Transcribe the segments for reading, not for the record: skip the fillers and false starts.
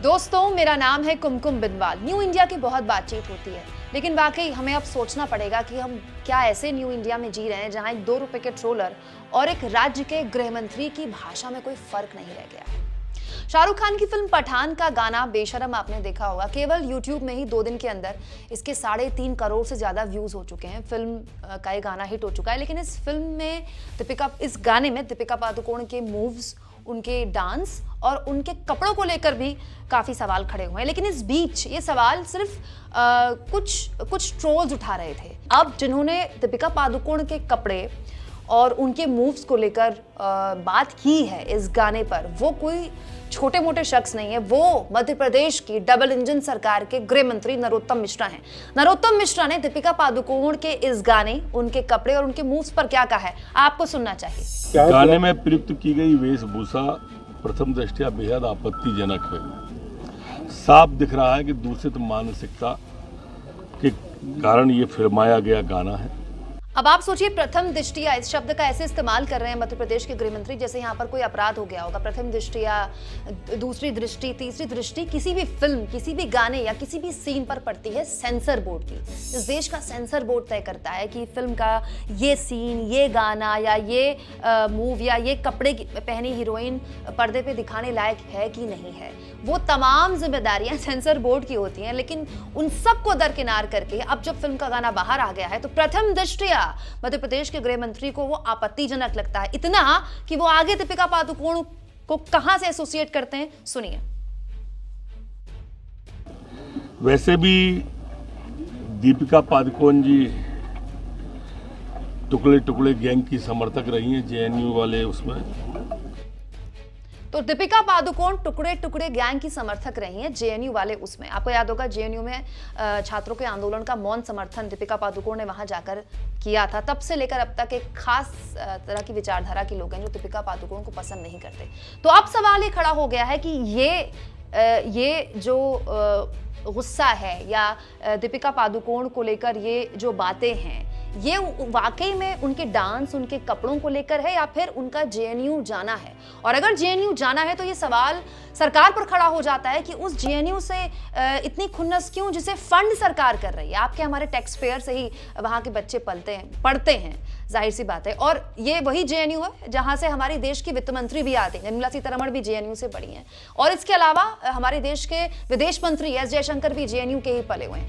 दोस्तों, मेरा नाम है कुमकुम बिनवाल। न्यू इंडिया की बहुत बातचीत होती है, लेकिन वाकई हमें अब सोचना पड़ेगा कि हम क्या ऐसे न्यू इंडिया में जी रहे हैं जहां एक 2 रुपए के ट्रोलर और एक राज्य के गृह मंत्री की भाषा में कोई फर्क नहीं रह गया है। शाहरुख खान की फिल्म पठान का गाना बेशरम आपने देखा होगा। केवल यूट्यूब में ही 2 दिन के अंदर इसके 3.5 करोड़ से ज्यादा व्यूज हो चुके हैं। फिल्म का ये गाना हिट हो चुका है, लेकिन इस फिल्म में इस गाने में दीपिका पादुकोण के मूव्स, उनके डांस और उनके कपड़ों को लेकर भी काफी सवाल खड़े हुए हैं। लेकिन इस बीच ये सवाल सिर्फ कुछ ट्रोल्स उठा रहे थे। अब जिन्होंने दीपिका पादुकोण के कपड़े और उनके मूव्स को लेकर बात की है इस गाने पर, वो कोई छोटे मोटे शख्स नहीं है। वो मध्य प्रदेश की डबल इंजन सरकार के गृह मंत्री नरोत्तम मिश्रा हैं। नरोत्तम मिश्रा ने दीपिका पादुकोण के इस गाने, उनके कपड़े और उनके मूव्स पर क्या कहा है, आपको सुनना चाहिए। गाने में प्रयुक्त की गई वेशभूषा प्रथम दृष्टया बेहद आपत्तिजनक है। साफ दिख रहा है कि दूषित मानसिकता के कारण ये फिल्माया गया गाना है। अब आप सोचिए, प्रथम दृष्टिया इस शब्द का ऐसे इस्तेमाल कर रहे हैं मध्य प्रदेश के गृह मंत्री जैसे यहाँ पर कोई अपराध हो गया होगा। प्रथम दृष्टिया, दूसरी दृष्टि, तीसरी दृष्टि किसी भी फिल्म, किसी भी गाने या किसी भी सीन पर पड़ती है सेंसर बोर्ड की। इस देश का सेंसर बोर्ड तय करता है कि फिल्म का ये सीन, ये गाना या ये मूव या ये कपड़े पहनी हीरोइन पर्दे पे दिखाने लायक है कि नहीं है। वो तमाम जिम्मेदारियां सेंसर बोर्ड की होती हैं, लेकिन उन सबको दरकिनार करके अब जब फिल्म का गाना बाहर आ गया है तो प्रथम दृष्टिया मध्य प्रदेश के गृह मंत्री को वो आपत्तिजनक लगता है। इतना कि वो आगे दीपिका पादुकोण को कहां से एसोसिएट करते हैं, सुनिए। वैसे भी दीपिका पादुकोण जी टुकड़े टुकड़े गैंग की समर्थक रही हैं, जेएनयू वाले उसमें। तो दीपिका पादुकोण टुकड़े टुकड़े गैंग की समर्थक रही हैं, जेएनयू वाले उसमें। आपको याद होगा जेएनयू में छात्रों के आंदोलन का मौन समर्थन दीपिका पादुकोण ने वहां जाकर किया था। तब से लेकर अब तक एक खास तरह की विचारधारा के लोग हैं जो दीपिका पादुकोण को पसंद नहीं करते। तो अब सवाल ये खड़ा हो गया है कि ये जो गुस्सा है या दीपिका पादुकोण को लेकर ये जो बातें हैं, ये वाकई में उनके डांस, उनके कपड़ों को लेकर है या फिर उनका जेएनयू जाना है। और अगर जेएनयू जाना है तो ये सवाल सरकार पर खड़ा हो जाता है कि उस जेएनयू से इतनी खुन्नस क्यों, जिसे फंड सरकार कर रही है। आपके हमारे टैक्स पेयर से ही वहां के बच्चे पढ़ते हैं, जाहिर सी बात है। और ये वही जेएनयू है जहां से हमारे देश की वित्त मंत्री भी आते हैं। निर्मला सीतारमण भी जेएनयू से पढ़ी हैं। और इसके अलावा हमारे देश के विदेश मंत्री एस जयशंकर भी जेएनयू के ही पढ़े हुए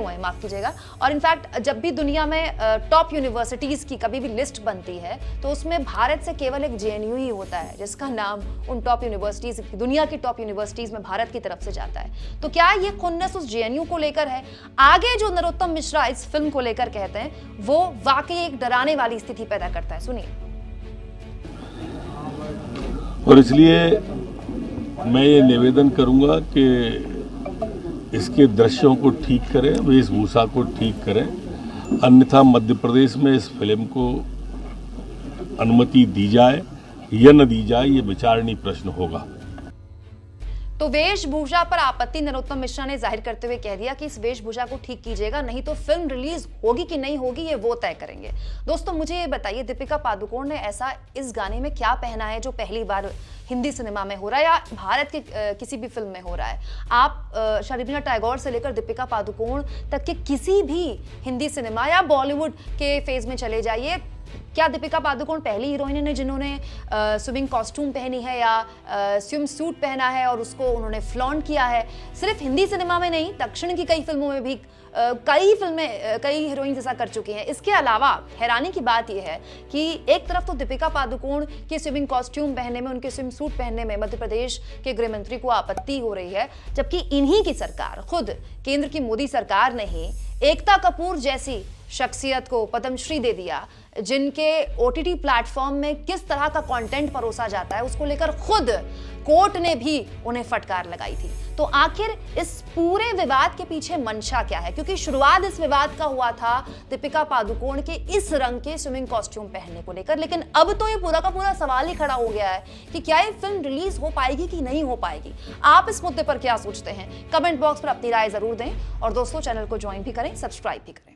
हैं, माफ कीजिएगा। और इनफैक्ट जब भी दुनिया में टॉप यूनिवर्सिटीज की कभी भी लिस्ट बनती है तो उसमें भारत से केवल एक जेएनयू ही होता है जिसका नाम उन टॉप यूनिवर्सिटीज, दुनिया की टॉप यूनिवर्सिटीज में भारत की तरफ से जाता है। तो क्या ये खुन्नस उस जेएनयू को लेकर है? आगे जो नरोत्तम मिश्रा इस फिल्म को लेकर कहते हैं वो वाकई एक डराने वाली स्थिति पैदा करता है, सुनिए। और इसलिए मैं ये निवेदन करूंगा कि इसके दृश्यों को ठीक करें, वेशभूषा को ठीक करें, अन्यथा मध्य प्रदेश में इस फिल्म को अनुमति दी जाए या न दी जाए, ये विचारणीय प्रश्न होगा। तो वेशभूषा पर आपत्ति नरोत्तम मिश्रा ने जाहिर करते हुए कह दिया कि इस वेशभूषा को ठीक कीजिएगा, नहीं तो फिल्म रिलीज होगी कि नहीं होगी ये वो तय करेंगे। दोस्तों, मुझे ये बताइए, दीपिका पादुकोण ने ऐसा इस गाने में क्या पहना है जो पहली बार हिंदी सिनेमा में हो रहा है या भारत के किसी भी फिल्म में हो रहा है? आप शर्मिला टैगोर से लेकर दीपिका पादुकोण तक के किसी भी हिंदी सिनेमा या बॉलीवुड के फेज में चले जाइए, क्या दीपिका पादुकोण पहली हीरोइन है जिन्होंने स्विमिंग कॉस्ट्यूम पहनी है या स्विम सूट पहना है और उसको उन्होंने फ्लॉन्ट किया है? सिर्फ हिंदी सिनेमा में नहीं, दक्षिण की कई फिल्मों में भी कई हीरोइन ऐसा कर चुकी हैं। इसके अलावा हैरानी की बात यह है कि एक तरफ तो दीपिका पादुकोण के स्विमिंग कॉस्ट्यूम पहनने में, उनके स्विम सूट पहनने में मध्य प्रदेश के गृह मंत्री को आपत्ति हो रही है, जबकि इन्हीं की सरकार, खुद केंद्र की मोदी सरकार ने ही एकता कपूर जैसी शख्सियत को पद्मश्री दे दिया, जिनके ओटीटी प्लेटफॉर्म में किस तरह का कंटेंट परोसा जाता है उसको लेकर खुद कोर्ट ने भी उन्हें फटकार लगाई थी। तो आखिर इस पूरे विवाद के पीछे मंशा क्या है? क्योंकि शुरुआत इस विवाद का हुआ था दीपिका पादुकोण के इस रंग के स्विमिंग कॉस्ट्यूम पहनने को लेकर, लेकिन अब तो ये पूरा का पूरा सवाल ही खड़ा हो गया है कि क्या ये फिल्म रिलीज हो पाएगी कि नहीं हो पाएगी। आप इस मुद्दे पर क्या सोचते हैं? कमेंट बॉक्स पर अपनी राय जरूर दें और दोस्तों, चैनल को ज्वाइन भी करें, सब्सक्राइब भी करें।